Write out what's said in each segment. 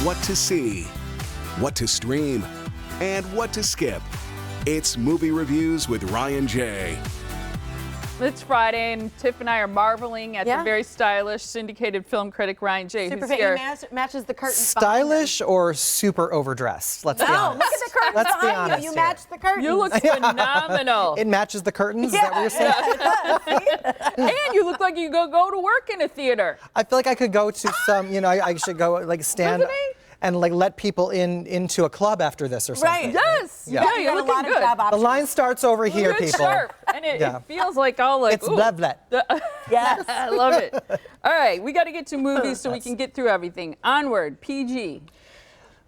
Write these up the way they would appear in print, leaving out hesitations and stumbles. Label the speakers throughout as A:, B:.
A: What to see, what to stream, and what to skip. It's Movie Reviews with Ryan J.
B: It's Friday, and Tiff and I are marveling at the very stylish syndicated film critic Ryan J.
C: Super
B: who's here.
C: matches the curtains.
D: Stylish or super overdressed? Let's be honest.
C: Look at the curtains
D: Let's be
C: behind
D: honest
C: you. You
D: here.
C: match the curtains.
B: You look phenomenal.
D: It matches the curtains? Is that what you're saying?
B: And you look like you go to work in a theater.
D: I feel like I could go to some, I should go like stand
B: Doesn't he?
D: and like let people into a club after this or something.
C: Right.
B: Yes.
D: Yeah.
B: Yeah,
C: You
B: you're
C: got a
B: looking
C: lot of
B: good.
C: job
D: The
C: options.
D: line starts over here,
B: It's
D: people.
B: sharp, and it
D: Yeah.
B: feels like all like,
D: It's
B: ooh.
D: blah.
C: Yes.
B: I love it. All right, we got to get to movies so we can get through everything. Onward, PG.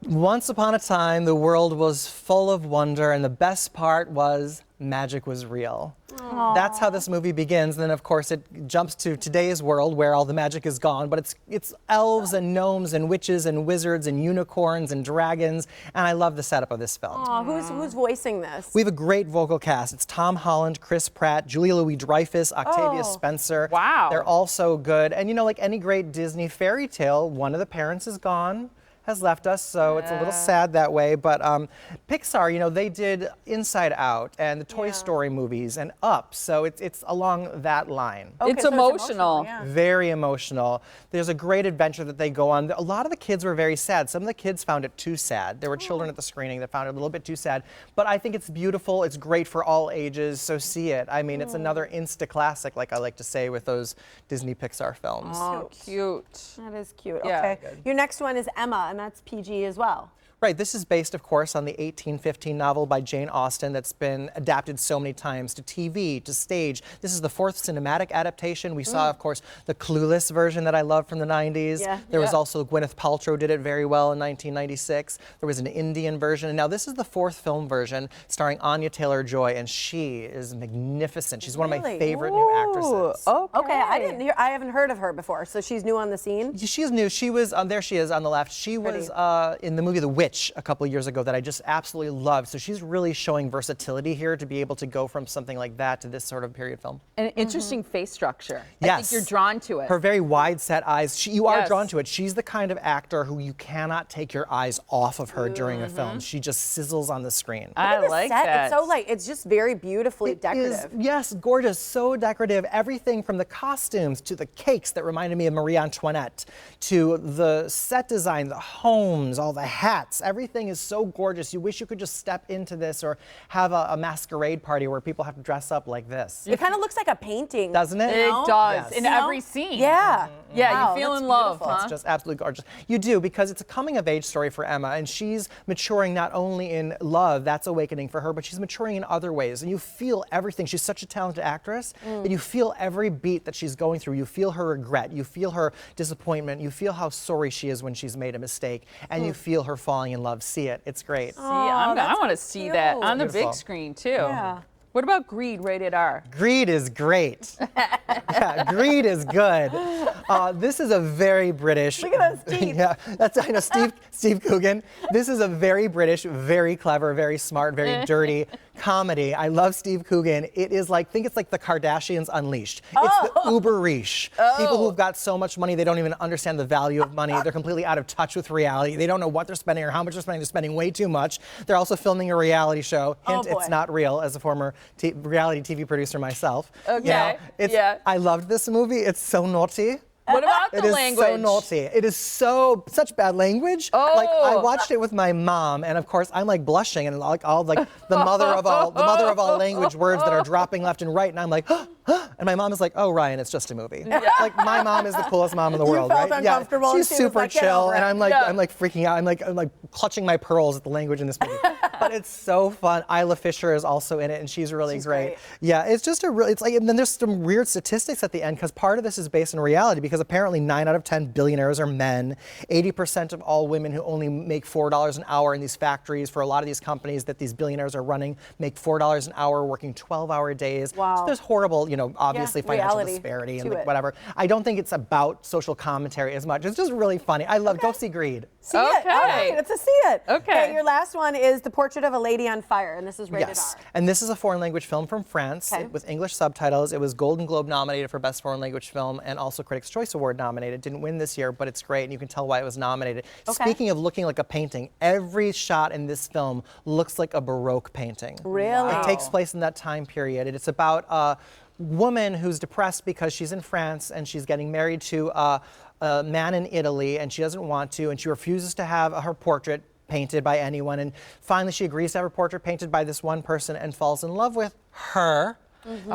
D: Once upon a time, the world was full of wonder, and the best part was magic was real.
C: Aww.
D: That's how this movie begins. And then, of course, it jumps to today's world where all the magic is gone. But it's elves and gnomes and witches and wizards and unicorns and dragons. And I love the setup of this film.
C: Aw, who's voicing this?
D: We have a great vocal cast. It's Tom Holland, Chris Pratt, Julia Louis-Dreyfus, Octavia Spencer.
B: Wow.
D: They're all so good. And like any great Disney fairy tale, one of the parents is gone, has left us, so it's a little sad that way. But Pixar, they did Inside Out and the Toy Story movies and Up, so it's along that line.
C: Okay,
B: It's
C: so
B: emotional.
C: yeah.
D: Very emotional. There's a great adventure that they go on. A lot of the kids were very sad. Some of the kids found it too sad. There were children at the screening that found it a little bit too sad. But I think it's beautiful. It's great for all ages, so see it. I mean, it's another Insta classic, like I like to say with those Disney Pixar films.
B: Oh, cute.
C: That is cute.
B: Yeah.
C: Okay. Your next one is Emma, and that's PG as well.
D: Right, this is based, of course, on the 1815 novel by Jane Austen that's been adapted so many times to TV, to stage. This is the fourth cinematic adaptation. We saw, of course, the Clueless version that I love from the 90s.
C: Yeah.
D: There was also Gwyneth Paltrow did it very well in 1996. There was an Indian version. And now this is the fourth film version starring Anya Taylor-Joy, and she is magnificent. She's one of my
C: Really?
D: favorite new actresses.
C: Okay, I haven't heard of her before, so she's new on the scene.
D: She's new. She was, there she is on the left. She was in the movie The Witch a couple years ago that I just absolutely loved. So she's really showing versatility here to be able to go from something like that to this sort of period film.
B: An interesting face structure.
D: Yes.
B: I think you're drawn to it.
D: Her very wide set eyes. You are
B: Yes.
D: drawn to it. She's the kind of actor who you cannot take your eyes off of her during a film. She just sizzles on the screen.
B: I
C: Look at the
B: like
C: set.
B: that.
C: It's so it's just very beautifully
D: It
C: decorative.
D: is, yes, gorgeous, so decorative. Everything from the costumes to the cakes that reminded me of Marie Antoinette, to the set design, the homes, all the hats. Everything is so gorgeous. You wish you could just step into this or have a masquerade party where people have to dress up like this.
C: It kind of looks like a painting.
D: Doesn't it?
B: It
C: know?
B: does,
D: Yes.
B: in
C: You know?
B: every scene.
C: Yeah.
B: Yeah,
C: Wow,
B: you feel
C: that's
B: in love,
C: beautiful.
B: huh?
D: It's just absolutely gorgeous. You do, because it's a coming of age story for Emma, and she's maturing not only in love, that's awakening for her, but she's maturing in other ways. And you feel everything. She's such a talented actress that you feel every beat that she's going through. You feel her regret. You feel her disappointment. You feel how sorry she is when she's made a mistake. And you feel her falling in love. See it. It's great.
B: I want to see that on the
D: Beautiful.
B: big screen, too.
C: Yeah.
B: What about Greed, rated R?
D: Greed is great. Yeah, Greed is good. This is a very British.
C: Look at those teeth.
D: Yeah, I know, Steve Coogan. This is a very British, very clever, very smart, very dirty comedy. I love Steve Coogan. It is think it's like the Kardashians Unleashed. It's the uber riche. People who've got so much money they don't even understand the value of money. They're completely out of touch with reality. They don't know what they're spending or how much they're spending. They're spending way too much. They're also filming a reality show. Hint,
C: boy.
D: it's not real, as a former reality TV producer myself.
B: Okay,
D: Yeah. I loved this movie. It's so naughty.
B: What about the
D: It is
B: language?
D: so naughty. It is such bad language.
B: Oh.
D: I watched it with my mom, and of course I'm blushing and all the mother of all language words that are dropping left and right, and I'm like, and my mom is like, oh Ryan, it's just a movie. Like my mom is the coolest mom in the world,
C: felt
D: right?
C: uncomfortable and
D: she's
C: she was
D: super
C: like, "Get
D: chill,
C: over it."
D: and I'm like freaking out. I'm like clutching my pearls at the language in this movie. But it's so fun. Isla Fisher is also in it, and she's really great. Yeah, it's just and then there's some weird statistics at the end, because part of this is based on reality, because apparently 9 out of 10 billionaires are men. 80% of all women who only make $4 an hour in these factories for a lot of these companies that these billionaires are running make $4 an hour working 12-hour days.
C: Wow.
D: So there's horrible, obviously financial
C: reality
D: disparity and
C: to it.
D: whatever. I don't think it's about social commentary as much. It's just really funny. I love, go see Greed.
C: See it.
B: Okay.
C: All right, let's see it.
B: Okay.
C: Your last one is The Portrait of a Lady on Fire, and this is rated
D: Yes,
C: R.
D: and this is a foreign language film from France
C: Okay.
D: with English subtitles. It was Golden Globe nominated for Best Foreign Language Film and also Critics' Choice Choice Award nominated. Didn't win this year, but it's great, and you can tell why it was nominated.
C: Okay.
D: Speaking of looking like a painting, every shot in this film looks like a Baroque painting.
C: Really?
D: It takes place in that time period. It's about a woman who's depressed because she's in France and she's getting married to a man in Italy, and she doesn't want to, and she refuses to have her portrait painted by anyone, and finally she agrees to have her portrait painted by this one person and falls in love with her,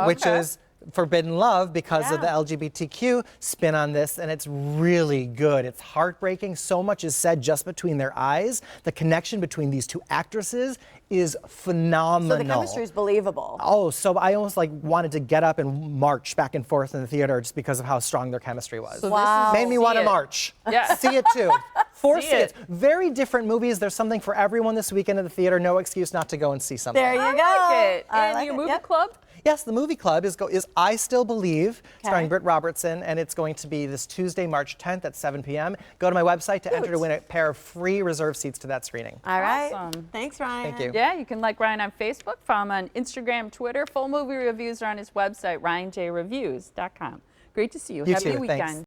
D: which is forbidden love because of the LGBTQ spin on this, and it's really good. It's heartbreaking. So much is said just between their eyes. The connection between these two actresses is phenomenal.
C: So the chemistry is believable.
D: Oh, so I almost like wanted to get up and march back and forth in the theater just because of how strong their chemistry was.
B: So
C: Wow.
B: this is
D: Made me want to march.
B: Yeah.
D: See it too. Force
B: See it.
D: Very different movies. There's something for everyone this weekend at the theater. No excuse not to go and see something.
C: There you
B: I
C: go.
B: like it.
C: I
B: And
C: like
B: your
C: it.
B: movie
C: Yep.
B: club?
D: Yes, the movie club is I Still Believe, starring
C: Okay.
D: Britt Robertson, and it's going to be this Tuesday, March 10th at 7 p.m. Go to my website to enter to win a pair of free reserved seats to that screening.
C: All right.
B: Awesome.
C: Thanks, Ryan.
D: Thank you.
B: Yeah, you can like Ryan on Facebook, follow him on Instagram, Twitter. Full movie reviews are on his website, ryanjreviews.com. Great to see you.
D: You
B: Happy
D: too.
B: weekend.
D: Thanks.